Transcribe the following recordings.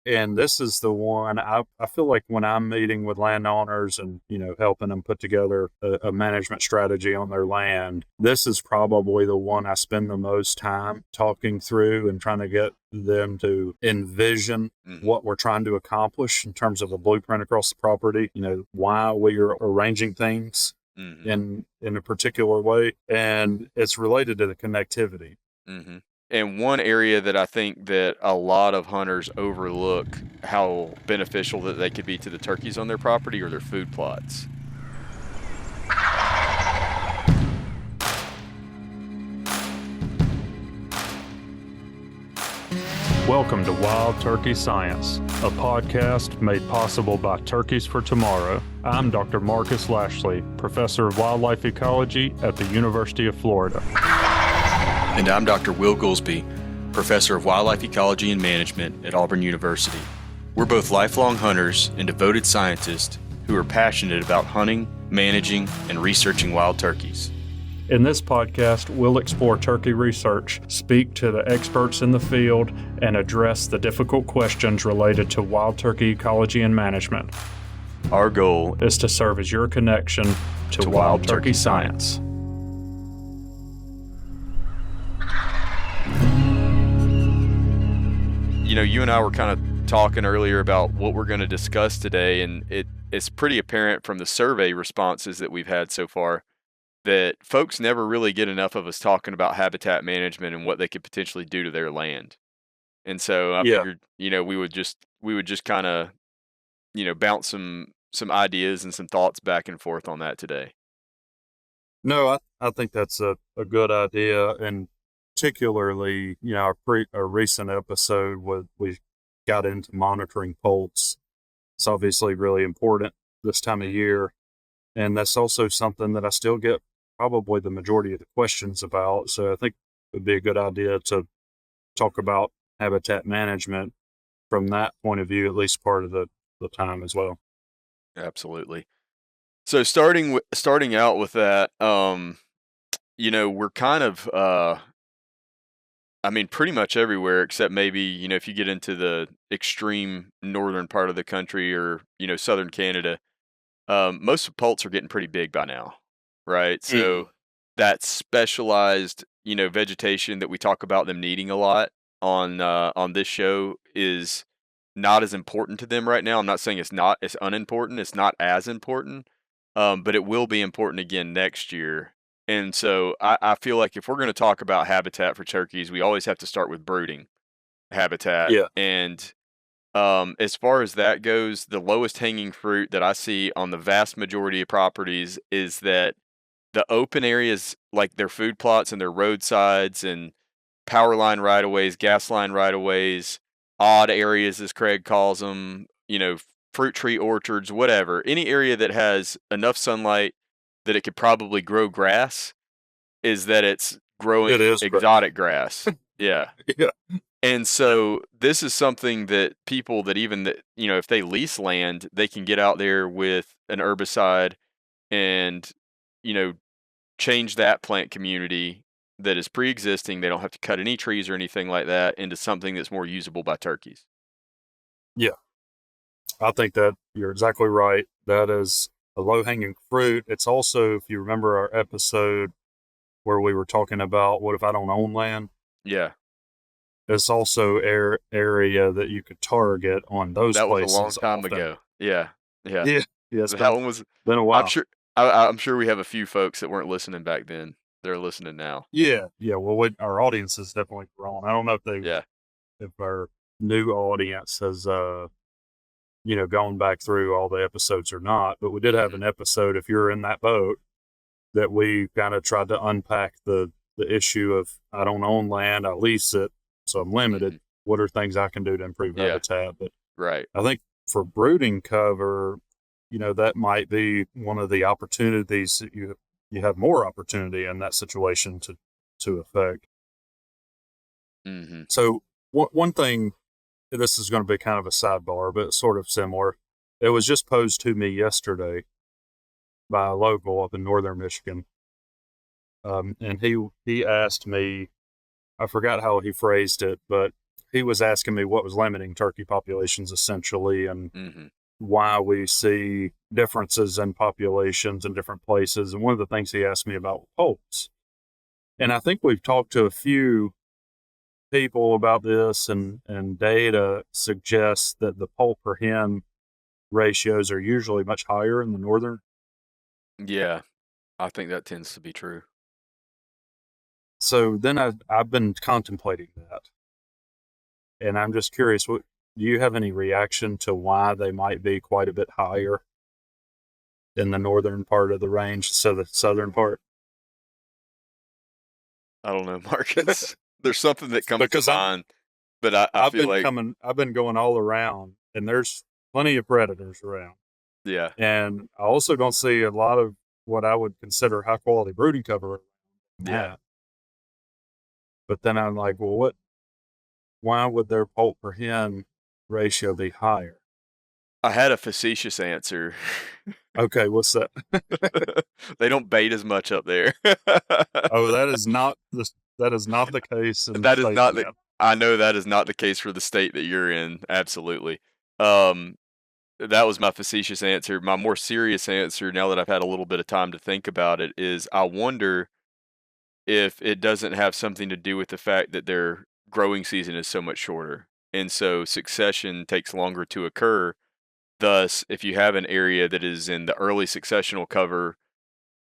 And this is the one I feel like when I'm meeting with landowners and, helping them put together a management strategy on their land, this is probably the one I spend the most time talking through and trying to get them to envision what we're trying to accomplish in terms of a blueprint across the property, why we are arranging things in a particular way. And it's related to the connectivity. And one area that I think that a lot of hunters overlook how beneficial that they could be to the turkeys on their property or their food plots. Welcome to Wild Turkey Science, a podcast made possible by Turkeys for Tomorrow. I'm Dr. Marcus Lashley, Professor of Wildlife Ecology at the University of Florida. And I'm Dr. Will Gulsby, Professor of Wildlife Ecology and Management at Auburn University. We're both lifelong hunters and devoted scientists who are passionate about hunting, managing, and researching wild turkeys. In this podcast, we'll explore turkey research, speak to the experts in the field, and address the difficult questions related to wild turkey ecology and management. Our goal is to serve as your connection to wild turkey science. You and I were kind of talking earlier about what we're going to discuss today, and it's pretty apparent from the survey responses that we've had so far that folks never really get enough of us talking about habitat management and what they could potentially do to their land. And so I figured, we would just kind of, bounce some ideas and some thoughts back and forth on that today. No, I think that's a good idea. And particularly, a recent episode we got into monitoring poults. It's obviously really important this time of year. And that's also something that I still get probably the majority of the questions about. So I think it would be a good idea to talk about habitat management from that point of view, at least part of the time as well. Absolutely. So starting out with that, we're kind of, pretty much everywhere except maybe, if you get into the extreme northern part of the country or, southern Canada, most poults are getting pretty big by now, right? So that specialized, vegetation that we talk about them needing a lot on this show is not as important to them right now. I'm not saying it's unimportant. It's not as important, but it will be important again next year. And so I feel like if we're going to talk about habitat for turkeys, we always have to start with brooding habitat. Yeah. And as far as that goes, the lowest hanging fruit that I see on the vast majority of properties is that the open areas, like their food plots and their roadsides and power line right-of-ways, gas line right-of-ways, odd areas, as Craig calls them, fruit tree orchards, whatever, any area that has enough sunlight that it could probably grow grass, is that it's growing exotic grass. Yeah. Yeah. And so this is something that people that if they lease land, they can get out there with an herbicide and, change that plant community that is pre-existing. They don't have to cut any trees or anything like that into something that's more usable by turkeys. Yeah. I think that you're exactly right. That is a low-hanging fruit. It's also, if you remember our episode where we were talking about what if I don't own land? Yeah. It's also area that you could target on those places. That was a long time ago. Yeah. Yeah. That one was been a while. I'm sure we have a few folks that weren't listening back then. They're listening now. Yeah. Well, our audience has definitely grown. I don't know if our new audience has, gone back through all the episodes or not, but we did have an episode, if you're in that boat, that we kind of tried to unpack the issue of I don't own land, I lease it, so I'm limited. What are things I can do to improve habitat? But right. I think for brooding cover, that might be one of the opportunities that you have more opportunity in that situation to affect. So one thing, this is going to be kind of a sidebar, but sort of similar. It was just posed to me yesterday by a local up in northern Michigan. And he asked me, I forgot how he phrased it, but he was asking me what was limiting turkey populations essentially, and Mm-hmm. why we see differences in populations in different places. And one of the things he asked me about was poults. And I think we've talked to a few people about this, and data suggests that the poult per hen ratios are usually much higher in the northern. Yeah, I think that tends to be true. So then I've been contemplating that, and I'm just curious, what do you have any reaction to why they might be quite a bit higher in the northern part of the range, so the southern part? I don't know, Marcus. There's something that comes to Because mind, but I feel like, I've been going all around, and there's plenty of predators around, yeah, and I also don't see a lot of what I would consider high quality brooding cover around yeah. that. But then I'm like, well, what? Why would their poult per hen ratio be higher? I had a facetious answer. Okay, what's that? They don't bait as much up there. Oh, that is not the case in the That is state not I'm the in. I know that is not the case for the state that you're in, absolutely. Um, that was my facetious answer. My more serious answer, now that I've had a little bit of time to think about it, is I wonder if it doesn't have something to do with the fact that their growing season is so much shorter, and so succession takes longer to occur. Thus, if you have an area that is in the early successional cover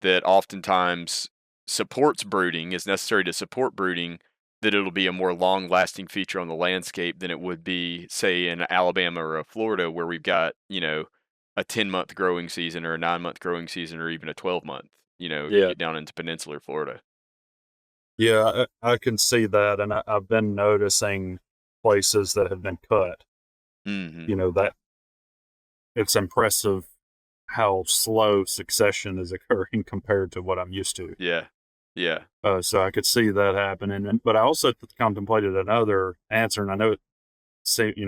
that oftentimes supports brooding, is necessary to support brooding, that it'll be a more long-lasting feature on the landscape than it would be, say, in Alabama or a Florida, where we've got, a 10-month growing season or a 9-month growing season or even a 12-month, if you Yeah, get down into peninsular Florida. yeah, I can see that, and I've been noticing places that have been cut. Mhm. That it's impressive how slow succession is occurring compared to what I'm used to. Yeah. Yeah. So I could see that happening, but I also contemplated another answer, and I know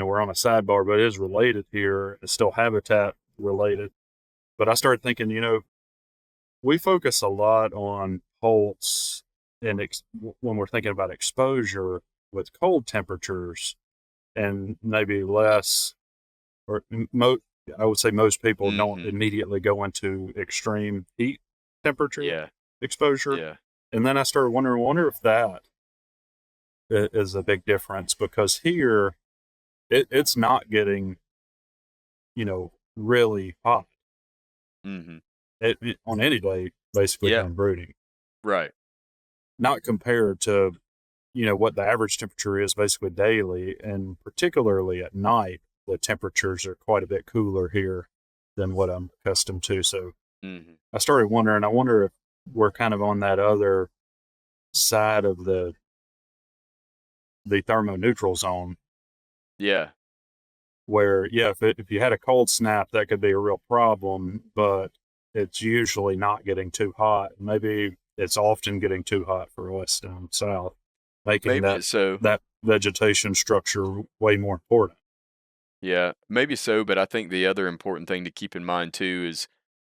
we're on a sidebar, but it is related here. It's still habitat related. But I started thinking, we focus a lot on pulse and when we're thinking about exposure with cold temperatures, and maybe less, or I would say most people don't Mhm. immediately go into extreme heat temperature Yeah. exposure. Yeah. And then I started wondering, wonder if that is a big difference, because here it's not getting, really hot Mhm. on any day, basically Yeah. during brooding, Right. not compared to, what the average temperature is basically daily. And particularly at night, the temperatures are quite a bit cooler here than what I'm accustomed to. So Mhm. I started wondering, I wonder if we're kind of on that other side of the thermoneutral zone, Yeah. where, yeah, if you had a cold snap, that could be a real problem, but it's usually not getting too hot. Maybe it's often getting too hot for west and south, making Maybe that so. that vegetation structure way more important. Yeah, maybe so, but I think the other important thing to keep in mind too is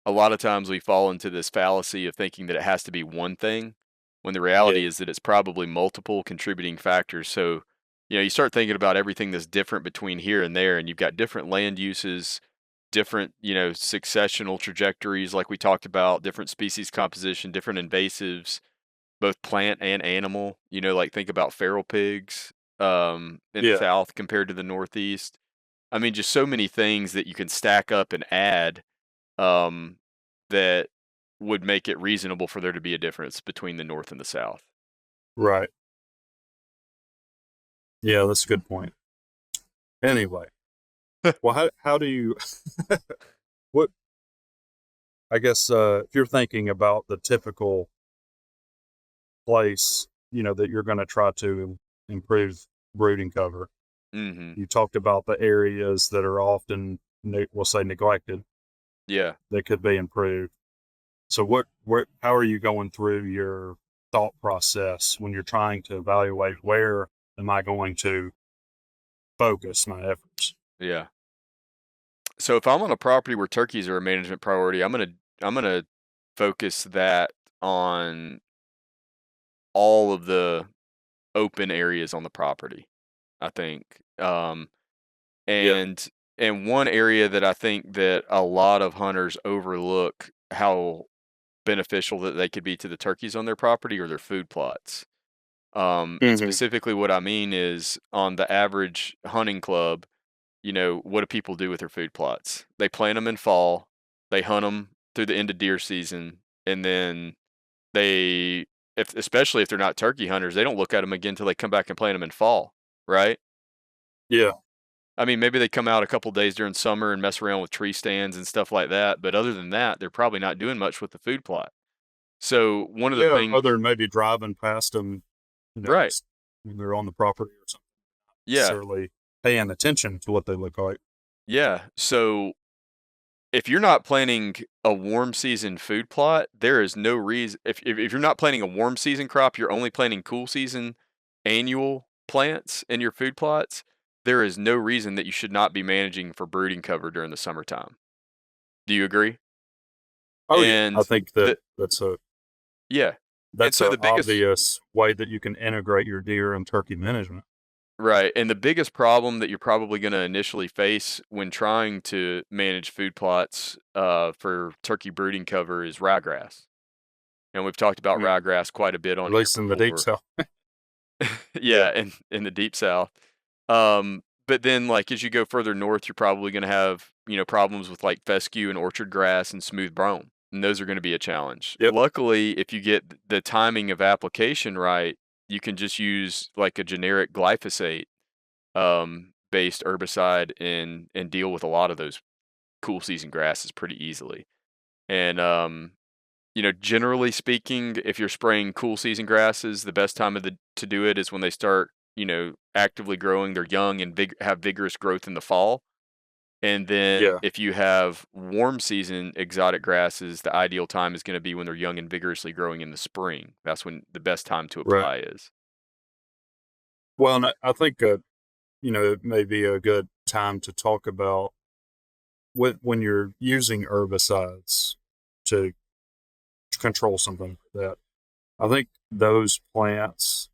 a lot of times we fall into this fallacy of thinking that it has to be one thing, when the reality Yeah, is that it's probably multiple contributing factors. So, you start thinking about everything that's different between here and there, and you've got different land uses, different, successional trajectories, like we talked about, different species composition, different invasives, both plant and animal. Like think about feral pigs in the yeah, South compared to the Northeast. I mean, just so many things that you can stack up and add um, that would make it reasonable for there to be a difference between the North and the South. right. Yeah, that's a good point. Anyway, well, how do you what I guess, if you're thinking about the typical place, that you're going to try to improve brooding cover, Hmm. you talked about the areas that are often, we'll say, neglected, Yeah. that could be improved. So how are you going through your thought process when you're trying to evaluate, where am I going to focus my efforts? Yeah. So if I'm on a property where turkeys are a management priority, I'm gonna focus that on all of the open areas on the property. I think. Yeah. And one area that I think that a lot of hunters overlook how beneficial that they could be to the turkeys on their property or their food plots. And Hmm. specifically what I mean is on the average hunting club, what do people do with their food plots? They plant them in fall, they hunt them through the end of deer season, and then they, if especially if they're not turkey hunters, they don't look at them again until they come back and plant them in fall, right? Yeah. I mean, maybe they come out a couple days during summer and mess around with tree stands and stuff like that, but other than that, they're probably not doing much with the food plot. So one of the Yeah. things, Other than maybe driving past them, right? just when they're on the property or something, Yeah, necessarily paying attention to what they look like. yeah. So if you're not planning a warm season food plot, there is no reason. If you're not planning a warm season crop, you're only planting cool season annual plants in your food plots. There is no reason that you should not be managing for brooding cover during the summertime. Do you agree? Oh yeah, I And think the yeah, and that's so a the biggest obvious way that you can integrate your deer and turkey management. right, and the biggest problem that you're probably going to initially face when trying to manage food plots for turkey brooding cover is ryegrass. And we've talked about Mm. ryegrass quite a bit on At here least in the deep before. south. Yeah. Yeah, in the deep south. But then, like, as you go further north, you're probably gonna have, problems with, like, fescue and orchard grass and smooth brome, and those are gonna be a challenge. Yep. Luckily, if you get the timing of application right, you can just use, like, a generic glyphosate, based herbicide and deal with a lot of those cool season grasses pretty easily. And, generally speaking, if you're spraying cool season grasses, the best time of the to do it is when they start, actively growing. They're young and have vigorous growth in the fall. And then Yeah. if you have warm season exotic grasses, the ideal time is going to be when they're young and vigorously growing in the spring. That's when the best time to Right. apply is. Well, and I think it may be a good time to talk about when you're using herbicides to control something like that. I think those plants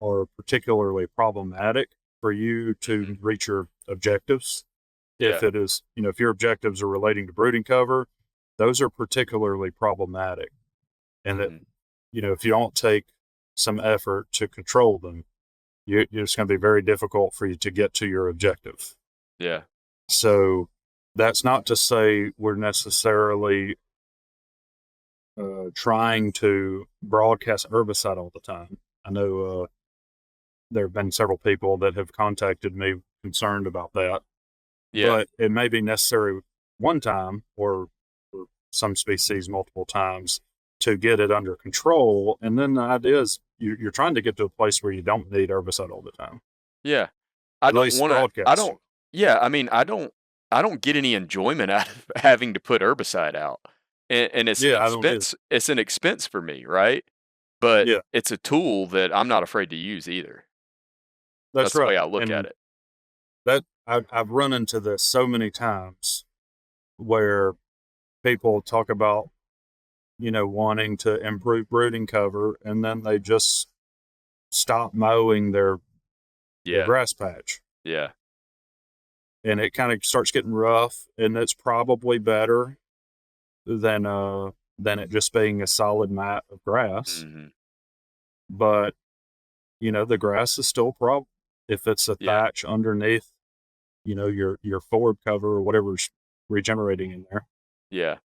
are particularly problematic for you Hmm. to reach your objectives. Yeah. If it is, if your objectives are relating to brooding cover, those are particularly problematic. And that, Hmm. if you don't take some effort to control them, it's going to be very difficult for you to get to your objective. Yeah. So that's not to say we're necessarily trying to broadcast herbicide all the time. I know there have been several people that have contacted me concerned about that, Yeah. but it may be necessary one time or for some species multiple times to get it under control. And then the idea is you're trying to get to a place where you don't need herbicide all the time, Yeah. I at don't least wanna I broadcast. don't yeah, I mean, I don't get any enjoyment out of having to put herbicide out, and Yeah, I don't either. it's an expense for me, right? But Yeah, it's a tool that I'm not afraid to use either. that's That's the way right. I look at And it. that I've run into this so many times where people talk about, wanting to improve brooding cover, and then they just stop mowing their Yeah, grass patch. yeah, And it kind of starts getting rough, and it's probably better than it just being a solid mat of grass. mhm, But, the grass is still a problem. If it's a yeah, thatch underneath, your forward cover or whatever's regenerating in there, yeah.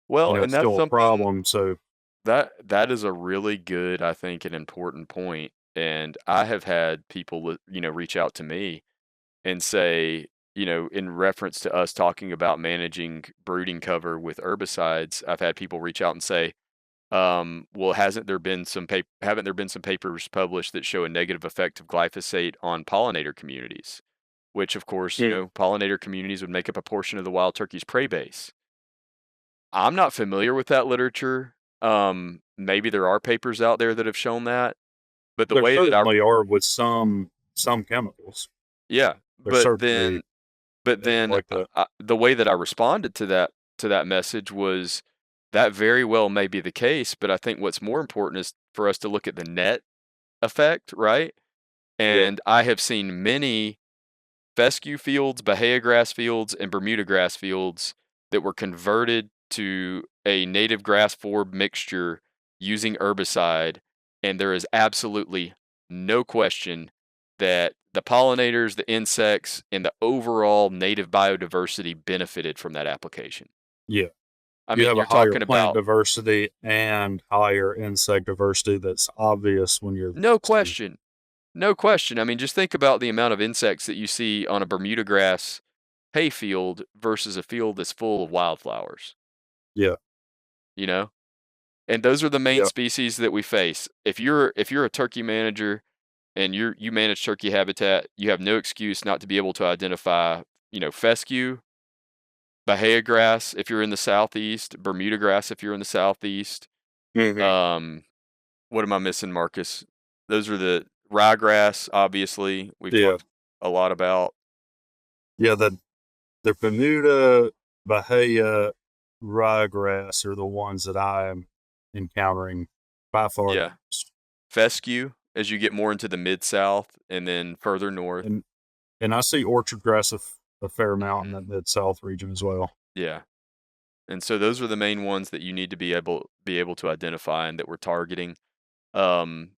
Well, and it's that's still a something problem. So, that is a really good, I think, an important point, and I have had people, reach out to me and say, in reference to us talking about managing brooding cover with herbicides, I've had people reach out and say, well, haven't there been some papers published that show a negative effect of glyphosate on pollinator communities? Which, of course, mm, pollinator communities would make up a portion of the wild turkey's prey base. I'm not familiar with that literature. Maybe there are papers out there that have shown that, but the there way that I certainly are with some chemicals. yeah, There's but certainly then But things then, like that. the way that I responded to that message was that very well may be the case, but I think what's more important is for us to look at the net effect, right? Yeah. And I have seen many fescue fields, Bahia grass fields, and Bermuda grass fields that were converted to a native grass forb mixture using herbicide, and there is absolutely no question that the pollinators, the insects, and the overall native biodiversity benefited from that application. Yeah. I You mean, have a you're higher talking plant about diversity and higher insect diversity that's obvious when you're no see. question, no question. I mean, just think about the amount of insects that you see on a Bermuda grass hayfield versus a field that's full of wildflowers, Yeah. you know? And those are the main Yeah. species that we face. If you're a turkey manager and you manage turkey habitat, you have no excuse not to be able to identify, fescue, Bahia grass if you're in the southeast, Bermuda grass if you're in the southeast. Hmm. Um, what am I missing, Marcus? Those are the ryegrass, obviously, we've Yeah. talked a lot about. Yeah. The Bermuda, Bahia, ryegrass are the ones that I am encountering by far the Yeah. most. Fescue as you get more into the mid south and then further north. And and I see orchard grass a fair amount in Mhm. that mid south region as well. Yeah. And so those are the main ones that you need to be able to identify and that we're targeting. Um,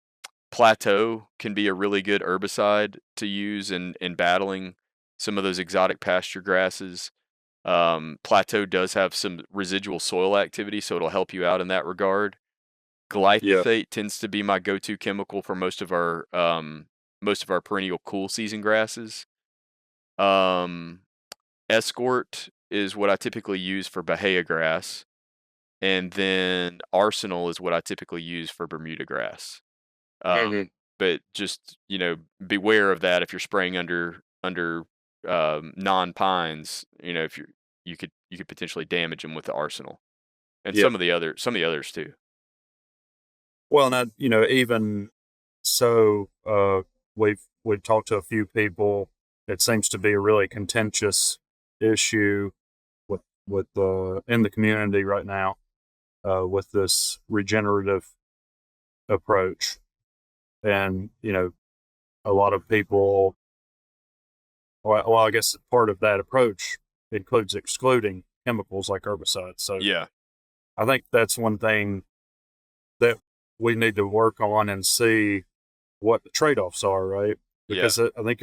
Plateau can be a really good herbicide to use in battling some of those exotic pasture grasses. Plateau does have some residual soil activity, so it'll help you out in that regard. Yeah. Glyphosate tends to be my go-to chemical for most of our perennial cool season grasses. Um, Escort is what I typically use for Bahia grass, and then Arsenal is what I typically use for Bermuda grass. Hmm. But just beware of that if you're spraying under non pines. If you could potentially damage them with the Arsenal and Yeah. some of the others too. Well, not even so. We've talked to a few people. It seems to be a really contentious issue with in the community right now with this regenerative approach, and a lot of people. Well, I guess part of that approach includes excluding chemicals like herbicides. So Yeah, I think that's one thing that we need to work on and see what the trade-offs are, right? yeah, Because I think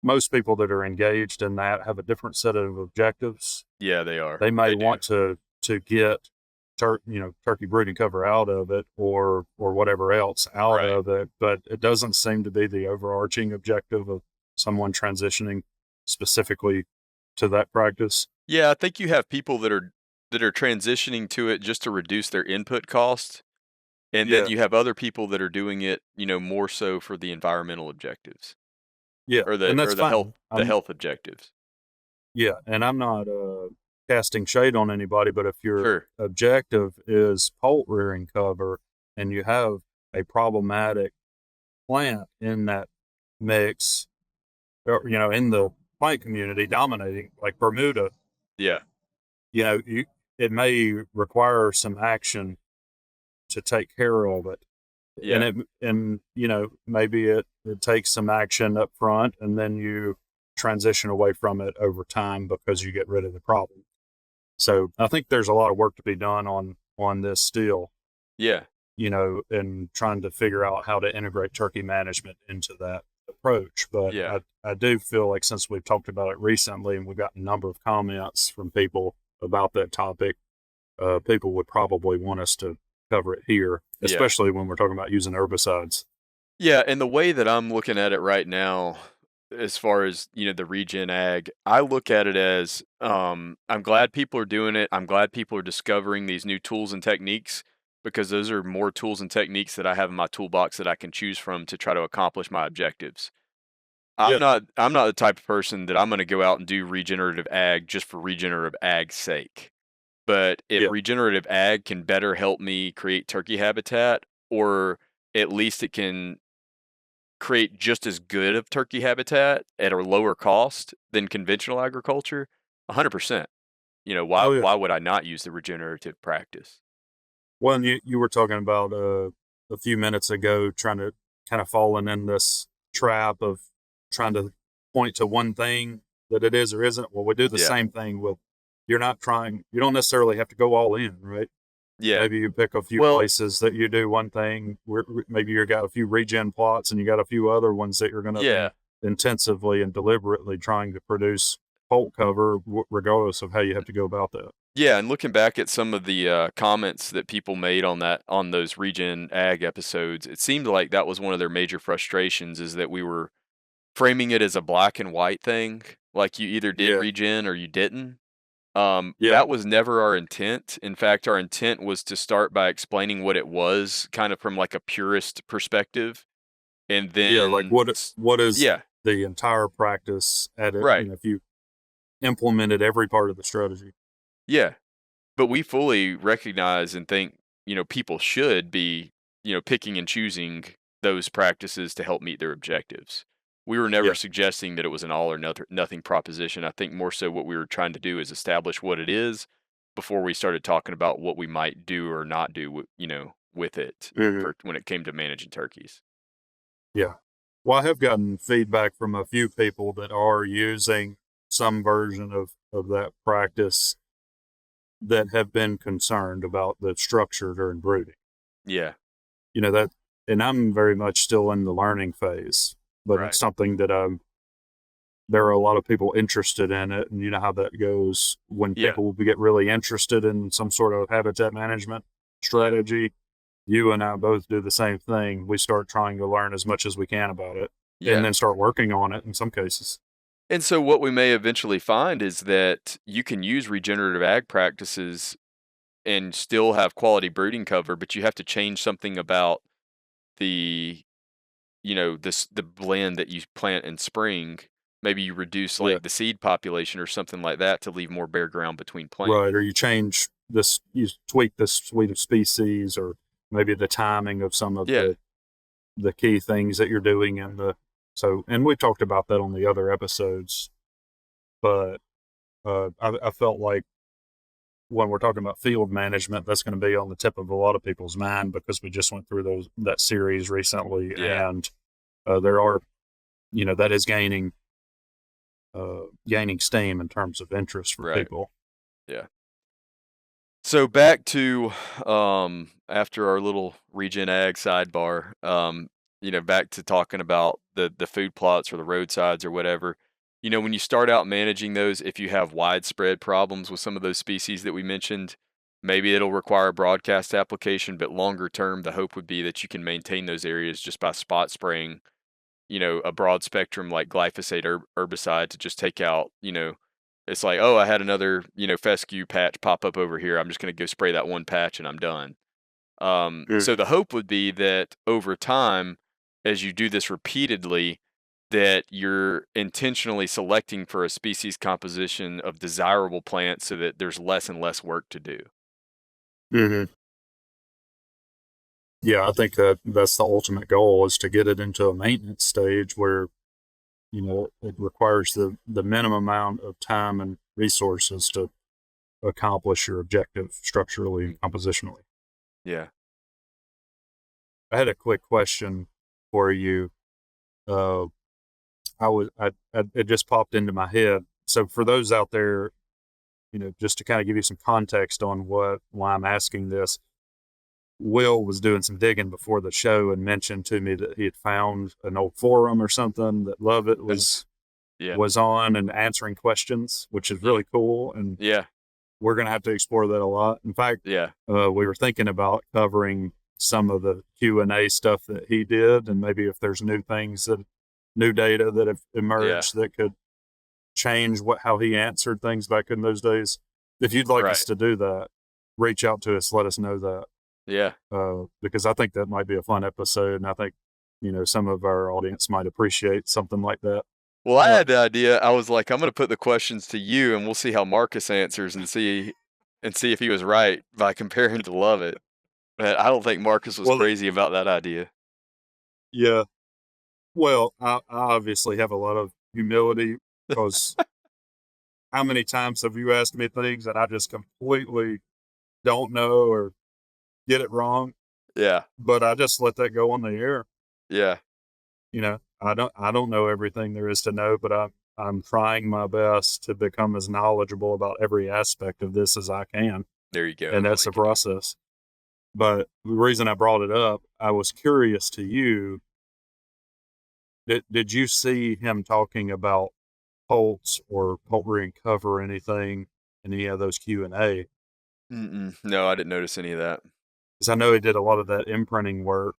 most people that are engaged in that have a different set of objectives. yeah. They are. They may They do. want to get turkey breeding cover out of it or whatever else out Right. of it, but it doesn't seem to be the overarching objective of someone transitioning specifically to that practice. Yeah, I think you have people that are transitioning to it just to reduce their input cost, and then Yeah, you have other people that are doing it, more so for the environmental objectives yeah, or the and that's or the health fine. the health objectives. Yeah, and I'm not casting shade on anybody, but if your Sure. objective is poult rearing cover and you have a problematic plant in that mix, or, in the plant community dominating, like Bermuda, Yeah. it may require some action to take care of it. And Yeah. maybe it takes some action up front and then you transition away from it over time because you get rid of the problem. So I think there's a lot of work to be done on this still, Yeah. and trying to figure out how to integrate turkey management into that approach. But Yeah. I do feel like since we've talked about it recently and we've got a number of comments from people about that topic, people would probably want us to cover it here, Yeah. especially when we're talking about using herbicides. Yeah, and the way that I'm looking at it right now, as far as, the regen ag, I look at it as, I'm glad people are doing it. I'm glad people are discovering these new tools and techniques because those are more tools and techniques that I have in my toolbox that I can choose from to try to accomplish my objectives. I'm Yeah, not I'm not the type of person that I'm going to go out and do regenerative ag just for regenerative ag's sake. But if yeah, regenerative ag can better help me create turkey habitat, or at least it can create just as good of turkey habitat at a lower cost than conventional agriculture, 100%. Why oh yeah. why would I not use the regenerative practice? Well, and you were talking about a few minutes ago trying to kind of falling in this trap of trying to point to one thing that it is or isn't. Well, we do the same thing with, you don't necessarily have to go all in, right? Yeah. Maybe you pick a few places that you do one thing. Maybe you got a few regen plots and you got a few other ones that you're going to be intensively and deliberately trying to produce pulp cover, regardless of how you have to go about that. Yeah, and looking back at some of the comments that people made on those Regen Ag episodes, it seemed like that was one of their major frustrations, is that we were framing it as a black and white thing, like you either did regen or you didn't. That was never our intent. In fact, our intent was to start by explaining what it was, kind of from like a purist perspective, and then like what is the entire practice at it? Right. If you implemented every part of the strategy. Yeah, but we fully recognize and think, people should be, picking and choosing those practices to help meet their objectives. We were never suggesting that it was an all or nothing proposition. I think more so what we were trying to do is establish what it is before we started talking about what we might do or not do, with it for when it came to managing turkeys. Yeah. Well, I have gotten feedback from a few people that are using some version of that practice that have been concerned about the structure during brooding. Yeah. And I'm very much still in the learning phase, but it's something that there are a lot of people interested in it. And you know how that goes when people get really interested in some sort of habitat management strategy. You and I both do the same thing. We start trying to learn as much as we can about it and then start working on it in some cases. And so what we may eventually find is that you can use regenerative ag practices and still have quality brooding cover, but you have to change something about the the blend that you plant in spring. Maybe you reduce like the seed population or something like that to leave more bare ground between plants. Right, or you change this, you tweak the suite of species, or maybe the timing of some of the key things that you're doing and we talked about that on the other episodes, but I felt like when we're talking about field management, that's going to be on the tip of a lot of people's mind because we just went through that series recently, and there are, that is gaining steam in terms of interest for people. Yeah. So back to after our little regen ag sidebar, back to talking about the food plots or the roadsides or whatever. When you start out managing those, if you have widespread problems with some of those species that we mentioned, maybe it'll require a broadcast application, but longer term, the hope would be that you can maintain those areas just by spot spraying, a broad spectrum like glyphosate herbicide to just take out, it's like, oh, I had another, fescue patch pop up over here. I'm just going to go spray that one patch and I'm done. So the hope would be that over time, as you do this repeatedly, that you're intentionally selecting for a species composition of desirable plants so that there's less and less work to do. Yeah, I think that's the ultimate goal, is to get it into a maintenance stage where, it requires the minimum amount of time and resources to accomplish your objective structurally and compositionally. Yeah. I had a quick question for you. It just popped into my head. So for those out there, just to kind of give you some context on why I'm asking this, Will was doing some digging before the show and mentioned to me that he had found an old forum or something that Lovett was on and answering questions, which is really cool. And we're going to have to explore that a lot. In fact, we were thinking about covering some of the Q&A stuff that he did, and maybe if there's new data that have emerged that could change how he answered things back in those days. If you'd like us to do that, reach out to us, let us know that. Yeah. Because I think that might be a fun episode, and I think, some of our audience might appreciate something like that. Well, I had the idea. I was like, I'm going to put the questions to you, and we'll see how Marcus answers and see if he was right by comparing to Lovett. But I don't think Marcus was crazy about that idea. Yeah. Well, I obviously have a lot of humility, because how many times have you asked me things that I just completely don't know or get it wrong? Yeah. But I just let that go on the air. Yeah. I don't know everything there is to know, but I'm trying my best to become as knowledgeable about every aspect of this as I can, There you go. and I that's the like it. process. But the reason I brought it up, I was curious to you. Did you see him talking about Colts or poultry and cover or anything in any of those Q&A? No, I didn't notice any of that. Because I know he did a lot of that imprinting work,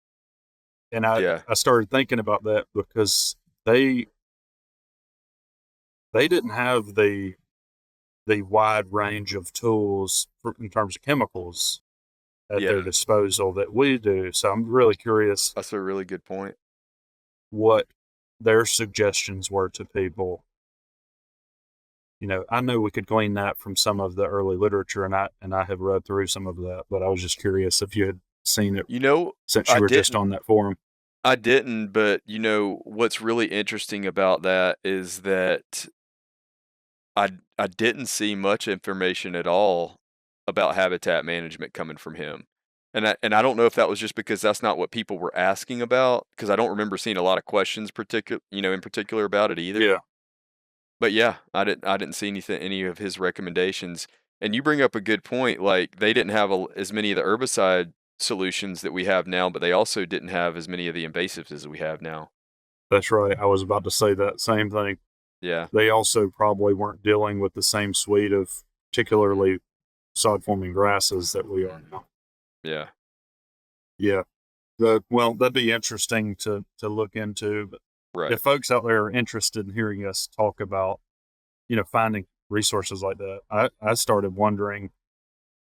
and I Yeah. I started thinking about that because they didn't have the wide range of tools in terms of chemicals at Yeah. their disposal that we do. So I'm really curious That's a really good point. what their suggestions were to people. I know we could glean that from some of the early literature, and I have read through some of that, but I was just curious if you had seen it You know, since I you were just didn't. on that forum. I didn't, but what's really interesting about that is that I didn't see much information at all about habitat management coming from him. And I don't know if that was just because that's not what people were asking about, because I don't remember seeing a lot of questions in particular about it either. Yeah, But yeah, I didn't see any of his recommendations. And you bring up a good point, like they didn't have as many of the herbicide solutions that we have now, but they also didn't have as many of the invasives as we have now. that's right. I was about to say that same thing. Yeah. They also probably weren't dealing with the same suite of particularly sod forming grasses that we are Mhm. now. Yeah. Yeah. Well, that'd be interesting to look into. But Right. if folks out there are interested in hearing us talk about, finding resources like that, I started wondering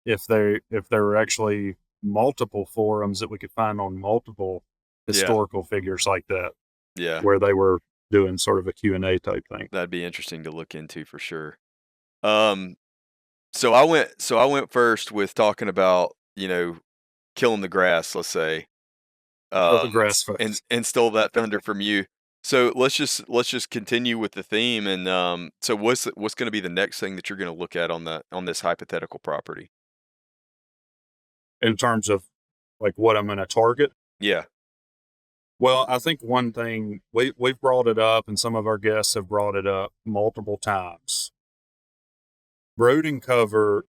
if there were actually multiple forums that we could find on multiple Yeah. historical figures like that, Yeah. where they were doing sort of a Q&A type thing. That'd be interesting to look into for sure. Um, so I went first with talking about, killing the grass, let's say. Oh, the grass And folks. and stole that thunder from you. So let's just continue with the theme, and so what's going to be the next thing that you're going to look at on this hypothetical property? In terms of like what I'm going to target. Yeah. Well, I think one thing we've brought it up, and some of our guests have brought it up multiple times. Brooding cover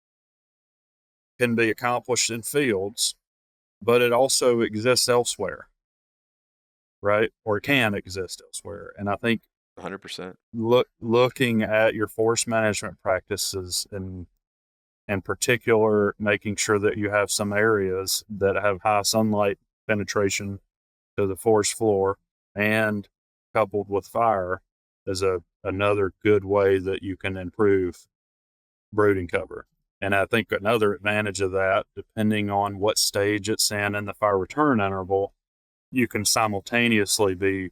can be accomplished in fields, but it also exists elsewhere, right? Or can exist elsewhere. And I think 100%. looking at your forest management practices and particular making sure that you have some areas that have high sunlight penetration to the forest floor and coupled with fire is another good way that you can improve brooding cover. And I think another advantage of that, depending on what stage it's in the fire return interval, you can simultaneously be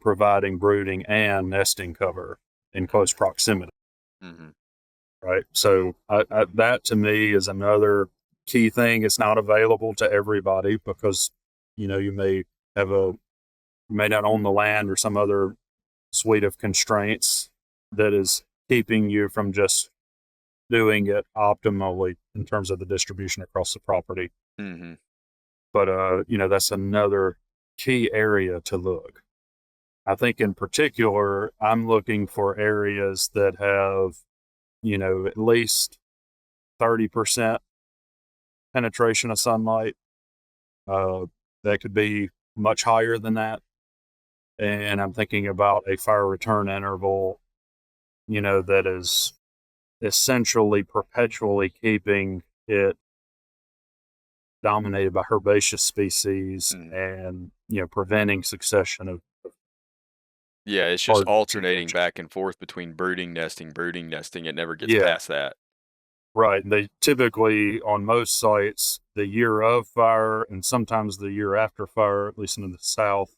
providing brooding and nesting cover in close proximity, Mhm. right? So that to me is another key thing. It's not available to everybody because you may have you may not own the land or some other suite of constraints that is keeping you from just doing it optimally in terms of the distribution across the property. Mhm. But that's another key area to look. I think in particular, I'm looking for areas that have, at least 30% penetration of sunlight. Uh, that could be much higher than that. And I'm thinking about a fire return interval, that is essentially perpetually keeping it dominated by herbaceous species Mhm. and, preventing succession of Yeah, it's just hard tree alternating branches. back and forth between brooding, nesting, brooding, nesting. It never gets Yeah, past that. right. They typically, on most sites, the year of fire and sometimes the year after fire, at least in the south,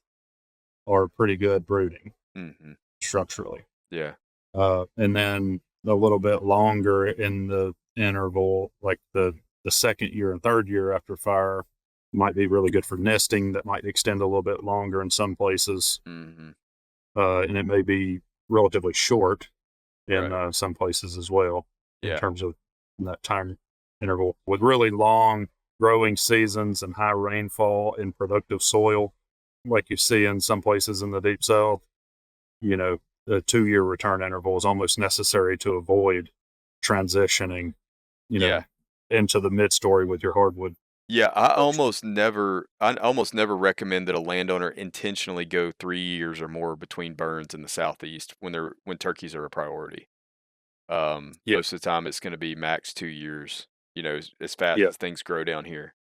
are pretty good brooding Mhm. structurally. Yeah. And then a little bit longer in the interval, like the second year and third year after fire, might be really good for nesting. That might extend a little bit longer in some places, Mhm. and it may be relatively short in Right. some places as well in Yeah. terms of that time interval. With really long growing seasons and high rainfall in productive soil, like you see in some places in the deep south, you know, a 2-year return interval is almost necessary to avoid transitioning, you Yeah. know, into the mid story with your hardwood Yeah, first. I almost never recommend that a landowner intentionally go 3 years or more between burns in the southeast when turkeys are a priority. Yeah, Most of the time it's gonna be max 2 years, as fast yeah, as things grow down here.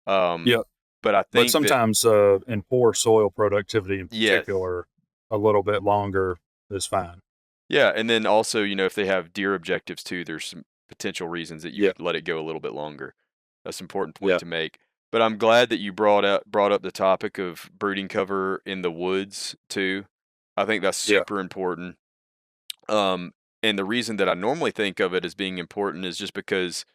Um, yeah. but I But think that sometimes in poor soil productivity in yes. particular, a little bit longer is fine. Yeah, and then also, if they have deer objectives too, there's some potential reasons that you Yeah, could let it go a little bit longer. That's an important point yeah, to make. But I'm glad that you brought up the topic of brooding cover in the woods too. I think that's yeah. super important. Um, and the reason that I normally think of it as being important is just because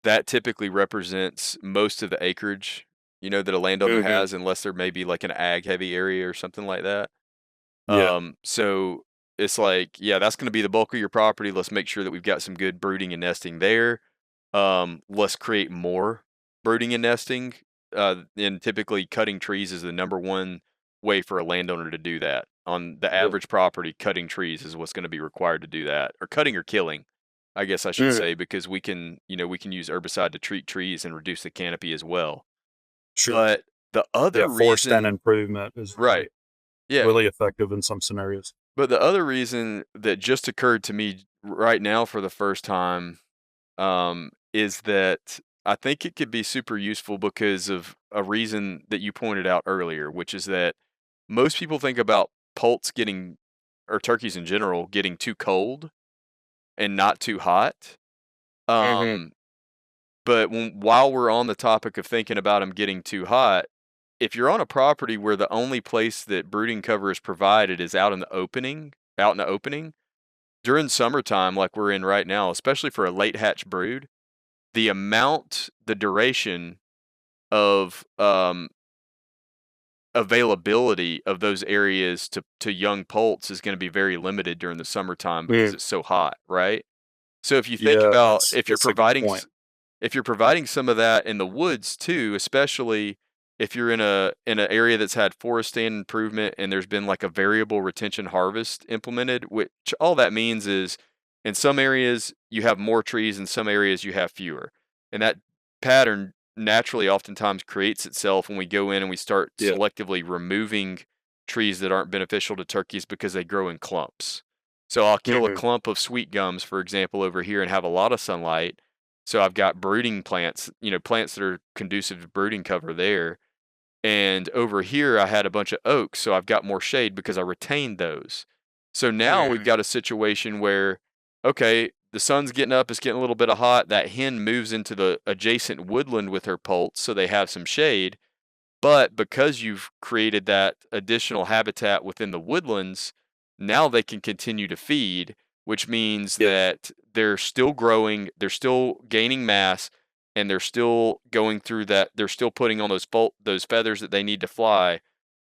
that typically represents most of the acreage, that a landowner Hmm. has, unless there may be like an ag heavy area or something like that. Yeah. So it's like, yeah, that's going to be the bulk of your property. Let's make sure that we've got some good brooding and nesting there. Let's create more brooding and nesting. And typically, cutting trees is the number one way for a landowner to do that. On the Yeah. average property, cutting trees is what's going to be required to do that, or cutting or killing, I guess I should Hmm. say, because we can use herbicide to treat trees and reduce the canopy as well. Sure. But the Yeah. other Forced stand reason, improvement is right? Yeah, really effective in some scenarios. but the other reason that just occurred to me right now for the first time, is that I think it could be super useful because of a reason that you pointed out earlier, which is that most people think about poults getting, or turkeys in general, getting too cold and not too hot. Hmm. Um, but while we're on the topic of thinking about them getting too hot, if you're on a property where the only place that brooding cover is provided is out in the opening, during summertime, like we're in right now, especially for a late hatch brood, the duration of availability of those areas to young poults is going to be very limited during the summertime because Yeah. it's so hot, right? So if you think Yeah. about That's a good point. if you're providing some of that in the woods too, especially if you're in an area that's had forest stand improvement and there's been like a variable retention harvest implemented, which all that means is in some areas you have more trees, in some areas you have fewer. And that pattern naturally oftentimes creates itself when we go in and we start Yeah. selectively removing trees that aren't beneficial to turkeys because they grow in clumps. So I'll kill a Hmm. clump of sweet gums, for example, over here and have a lot of sunlight, so I've got brooding plants, plants that are conducive to brooding cover there. And over here, I had a bunch of oaks, so I've got more shade because I retained those. So now we've Hmm. got a situation where, okay, the sun's getting up, it's getting a little bit of hot. That hen moves into the adjacent woodland with her poults, so they have some shade. But because you've created that additional habitat within the woodlands, now they can continue to feed, which means Yeah. that they're still growing, they're still gaining mass, and they're still going through that. They're still putting on those feathers that they need to fly,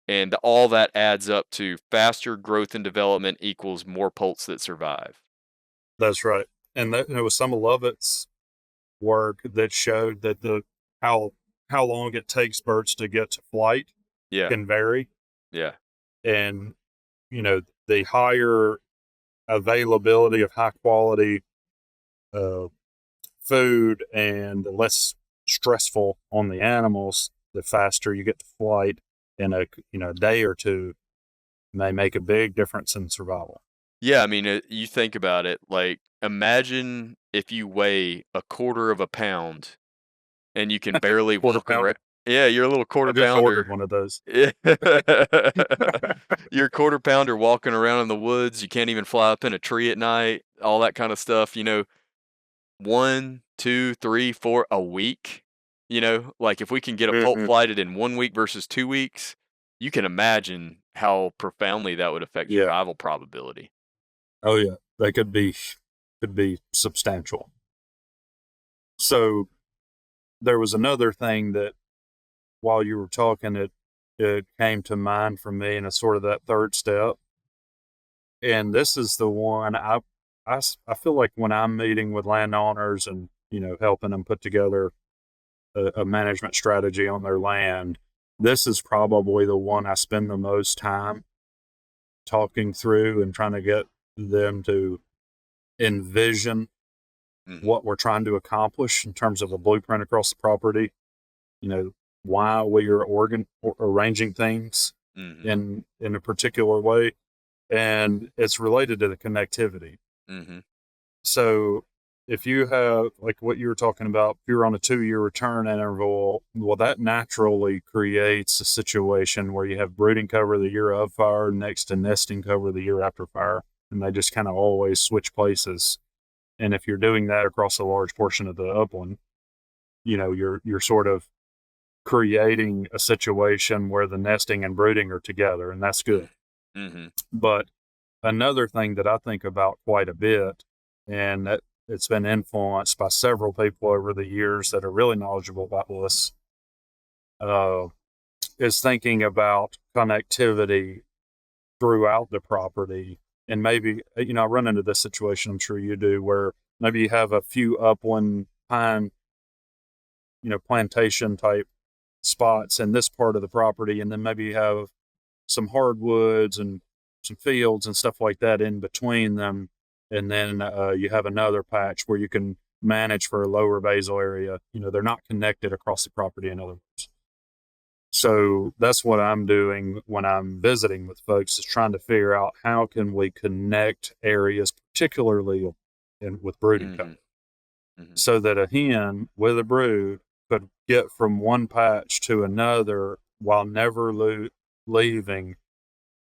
and all that adds up to faster growth and development equals more poults that survive. That's right. And there was some of Lovett's work that showed that the how how long it takes birds to get to flight Yeah, can vary, yeah, and the higher availability of high quality uh, food and the less stressful on the animals, the faster you get to flight in a day or two may make a big difference in survival. yeah. I mean, you think about it. Like, imagine if you weigh a quarter of a pound and you can barely Quarter walk around. pounder. Yeah, you're a little I quarter just ordered pounder. one of those. Yeah. You're a quarter pounder walking around in the woods. You can't even fly up in a tree at night, all that kind of stuff. 1, 2, 3, 4 a week. Like if we can get a poult Hmm. flighted in 1 week versus 2 weeks, you can imagine how profoundly that would affect Yeah. survival probability. Oh yeah. They could be substantial. So there was another thing that while you were talking, it came to mind for me, and it's sort of that third step. And this is the one I feel like when I'm meeting with landowners and helping them put together a management strategy on their land, this is probably the one I spend the most time talking through and trying to get them to envision what we're trying to accomplish in terms of a blueprint across the property. You know, why we are arranging things in a particular way, and it's related to the connectivity. So if you have, like what you were talking about, if you're on a 2-year return interval, well, that naturally creates a situation where you have brooding cover the year of fire next to nesting cover the year after fire, and they just kind of always switch places. And if you're doing that across a large portion of the upland, you know, you're sort of creating a situation where the nesting and brooding are together, and that's good. But another thing that I think about quite a bit, and that it's been influenced by several people over the years that are really knowledgeable about this, is thinking about connectivity throughout the property. And maybe, you know, I run into this situation, I'm sure you do, where maybe you have a few upland pine, you know, plantation type spots in this part of the property, and then maybe you have some hardwoods and some fields and stuff like that in between them, and then you have another patch where you can manage for a lower basal area. You know, they're not connected across the property, in other words. So that's what I'm doing when I'm visiting with folks, is trying to figure out how can we connect areas, particularly with brooding cover, so that a hen with a brood could get from one patch to another while never leaving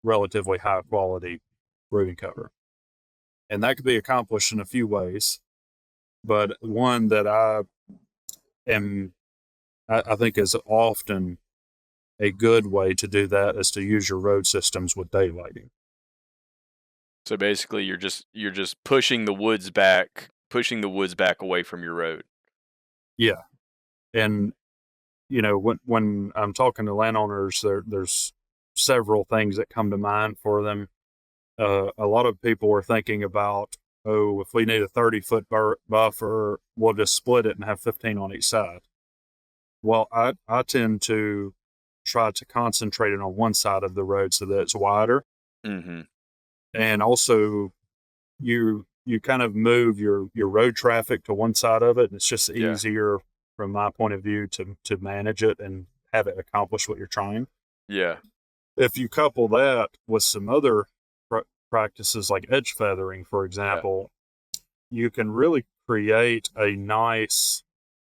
relatively high quality brooding cover. And that could be accomplished in a few ways, but one that I think is often a good way to do that is to use your road systems with daylighting. So basically, you're just pushing the woods back away from your road. Yeah, and you know, when I'm talking to landowners, there's several things that come to mind for them. A lot of people are thinking about, oh, if we need a 30-foot buffer, we'll just split it and have 15 on each side. Well, I tend to try to concentrate it on one side of the road so that it's wider. And also, you kind of move your road traffic to one side of it, and it's just easier from my point of view to manage it and have it accomplish what you're trying. Yeah. If you couple that with some other practices like edge feathering, for example, you can really create a nice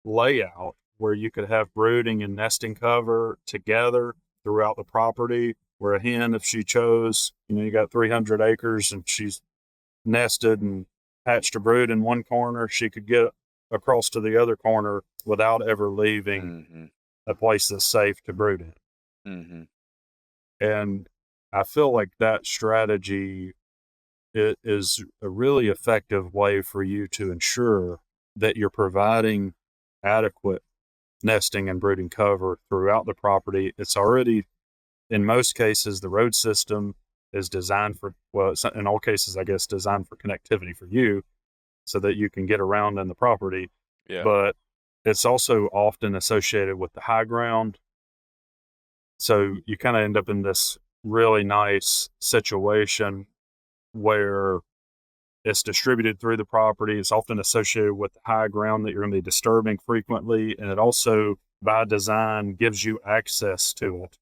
layout where you could have brooding and nesting cover together throughout the property, where a hen, if she chose, you know, you got 300 acres and she's nested and hatched a brood in one corner, she could get across to the other corner without ever leaving a place that's safe to brood in. And I feel like that strategy is a really effective way for you to ensure that you're providing adequate nesting and brooding cover throughout the property. It's already, in most cases, the road system is designed for, well, it's in all cases, I guess, designed for connectivity for you so that you can get around in the property. But it's also often associated with the high ground. So you kind of end up in this really nice situation where it's distributed through the property. It's often associated with the high ground that you're going to be disturbing frequently. And it also, by design, gives you access to it,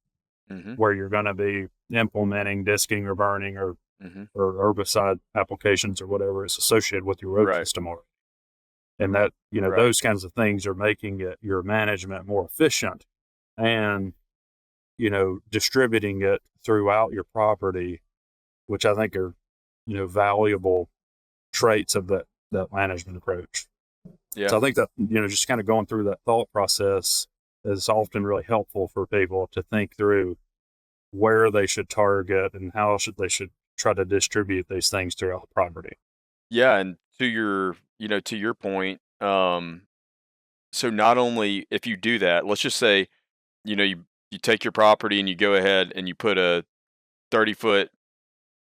where you're going to be implementing disking or burning or herbicide applications or whatever is associated with your road system already. And that, you know, those kinds of things are making it, your management, more efficient, and, you know, distributing it throughout your property, which I think are, you know, valuable traits of that management approach. So I think that, you know, just kind of going through that thought process is often really helpful for people to think through where they should target and how they should try to distribute these things throughout the property. Yeah, and to your point, so not only if you do that, let's just say, you know, you take your property and you go ahead and you put a 30-foot,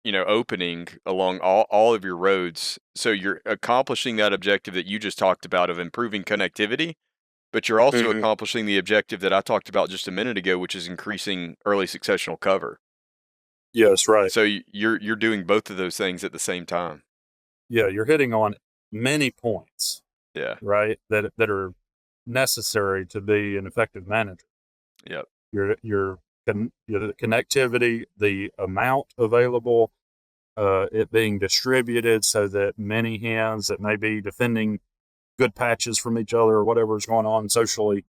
you know, opening along all of your roads, so you're accomplishing that objective that you just talked about of improving connectivity, but you're also Mhm. accomplishing the objective that I talked about just a minute ago, which is increasing early successional cover. Yes, right. So you're doing both of those things at the same time. Yeah, you're hitting on many points, Yeah. right, that are necessary to be an effective manager. Yep. The connectivity, the amount available, it being distributed so that many hens that may be defending good patches from each other or whatever is going on socially,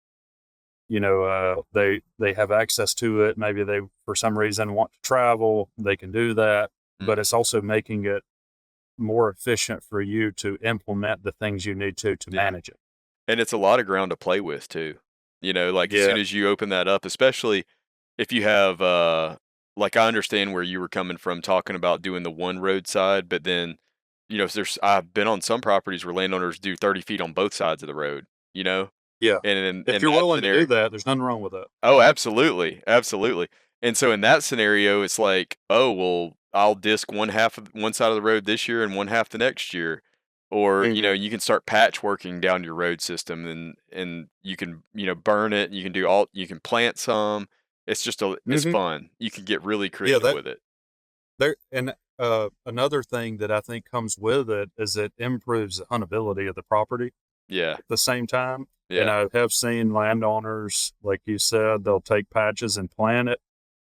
they have access to it. Maybe they, for some reason, want to travel. They can do that, but Mhm. it's also making it more efficient for you to implement the things you need to Yeah. manage it. And it's a lot of ground to play with too. Like as Yeah. soon as you open that up, especially if you have like I understand where you were coming from talking about doing the one roadside, but then, I've been on some properties where landowners do 30 feet on both sides of the road, you know? Yeah. And in If you're that willing to do scenario, that, there's nothing wrong with that. oh, absolutely, absolutely. And so in that scenario, it's like, oh well, I'll disc one half of one side of the road this year and one half the next year, or Hmm. you can start patchworking down your road system, and you can burn it. You can do all. You can plant some. It's Hmm. fun. You can get really Yeah. creative That with it. there and another thing that I think comes with it is it improves the huntability of the property Yeah, at the same time. And yeah, I have seen landowners, like you said, they'll take patches and plant it.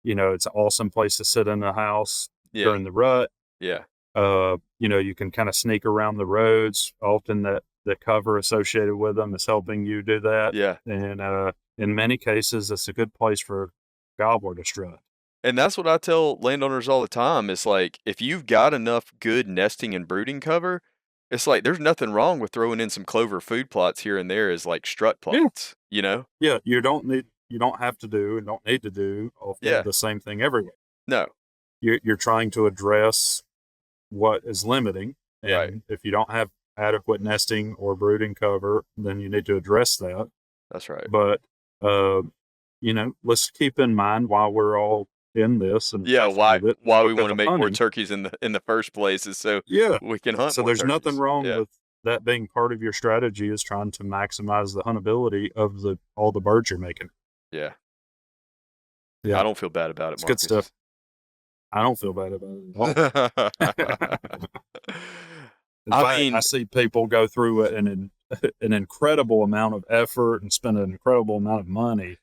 It's an awesome place to sit in the house yeah, during the rut. yeah, You can kind of sneak around the roads. Often that the cover associated with them is helping you do that. yeah. And in many cases, it's a good place for a gobbler to strut. And that's what I tell landowners all the time. It's like if you've got enough good nesting and brooding cover, it's like there's nothing wrong with throwing in some clover food plots here and there as like strut Yeah. plots, you know? Yeah. You don't have to do and don't need to do often Yeah. the same thing everywhere. No. You're trying to address what is limiting. Right. And if you don't have adequate nesting or brooding cover, then you need to address that. That's right. But, uh, let's keep in mind while we're all in this and Yeah, messing why with it why we because want to of make more hunting. turkeys in the first place is so Yeah. we can hunt So more there's nothing turkeys. wrong Yeah. with that being part of your strategy is trying to maximize the huntability of all the birds you're making. Yeah. I Yeah. don't feel bad about it, It's good stuff. Marcus. I don't feel bad about it at all. I In fact, I mean, see people go through it an incredible amount of effort and spend an incredible amount of money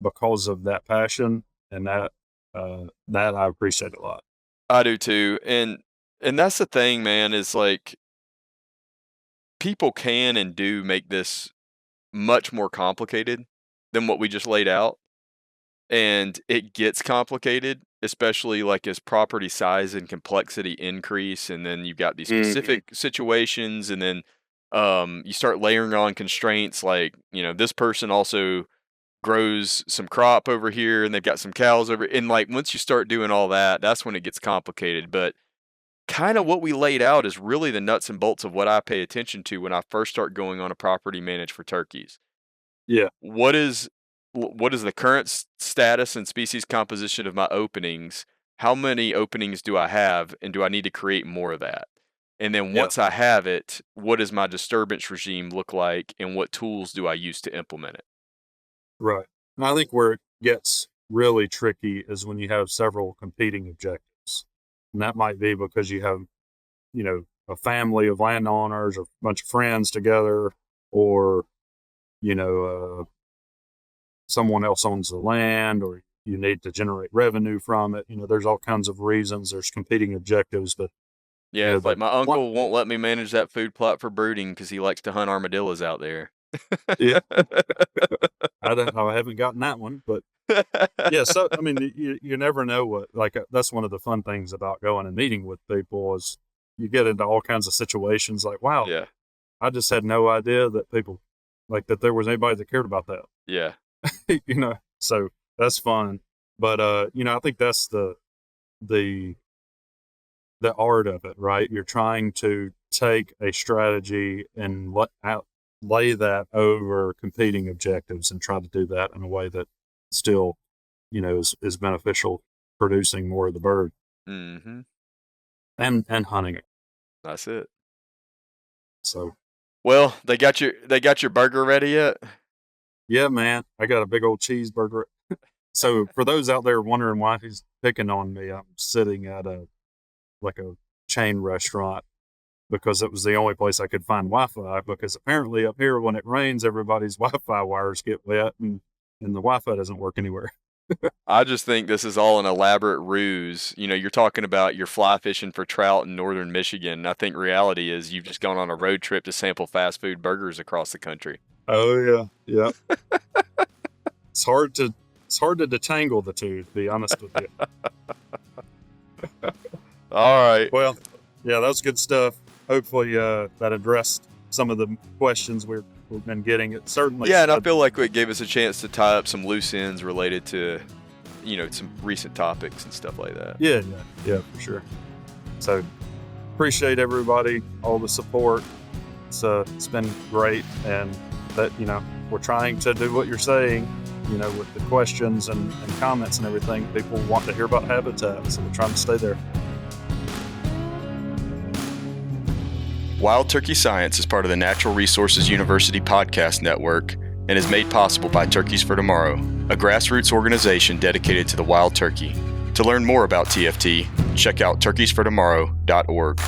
because of that passion, and that I appreciate a lot. I do too. And that's the thing, man, is like people can and do make this much more complicated than what we just laid out. And it gets complicated, especially like as property size and complexity increase. And then you've got these Hmm. specific situations. And then you start layering on constraints like, this person also grows some crop over here and they've got some cows over. And like once you start doing all that, that's when it gets complicated. But kind of what we laid out is really the nuts and bolts of what I pay attention to when I first start going on a property managed for turkeys. Yeah, What is what is the current status and species composition of my openings? How many openings do I have, and do I need to create more of that? And then yeah, once I have it, what does my disturbance regime look like, and what tools do I use to implement it? right. And I think where it gets really tricky is when you have several competing objectives, and that might be because you have a family of landowners or a bunch of friends together, or you know someone else owns the land, or you need to generate revenue from it. There's all kinds of reasons. There's competing objectives, but Yeah, it's the like my uncle won't let me manage that food plot for brooding because he likes to hunt armadillos out there. yeah, I haven't gotten that one, but yeah. So I mean, you never know what. Like that's one of the fun things about going and meeting with people is you get into all kinds of situations. Like, wow, Yeah, I just had no idea that people like that there was anybody that cared about that. yeah, So that's fun. But I think that's the the art of it, right? You're trying to take a strategy and lay that over competing objectives and try to do that in a way that still, is beneficial, producing more of the bird mhm, and hunting it. that's it. So Well, they got your burger ready yet? Yeah, man. I got a big old cheeseburger. So for those out there wondering why he's picking on me, I'm sitting at a chain restaurant because it was the only place I could find Wi-Fi, because apparently up here when it rains, everybody's Wi-Fi wires get wet and the Wi-Fi doesn't work anywhere. I just think this is all an elaborate ruse. You know, you're talking about you're fly fishing for trout in northern Michigan. I think reality is you've just gone on a road trip to sample fast food burgers across the country. Oh yeah. Yeah. It's hard to detangle the two, to be honest with you. All right. Well, yeah, that was good stuff. Hopefully that addressed some of the questions we've been getting. It certainly. Yeah, and I feel like it gave us a chance to tie up some loose ends related to, you know, some recent topics and stuff like that. Yeah, for sure. So appreciate everybody, all the support. It's been great, and that, you know, we're trying to do what you're saying, you know, with the questions and comments and everything. People want to hear about habitat, so we're trying to stay there. Wild Turkey Science is part of the Natural Resources University podcast network and is made possible by Turkeys for Tomorrow, a grassroots organization dedicated to the wild turkey. To learn more about TFT, check out turkeysfortomorrow.org.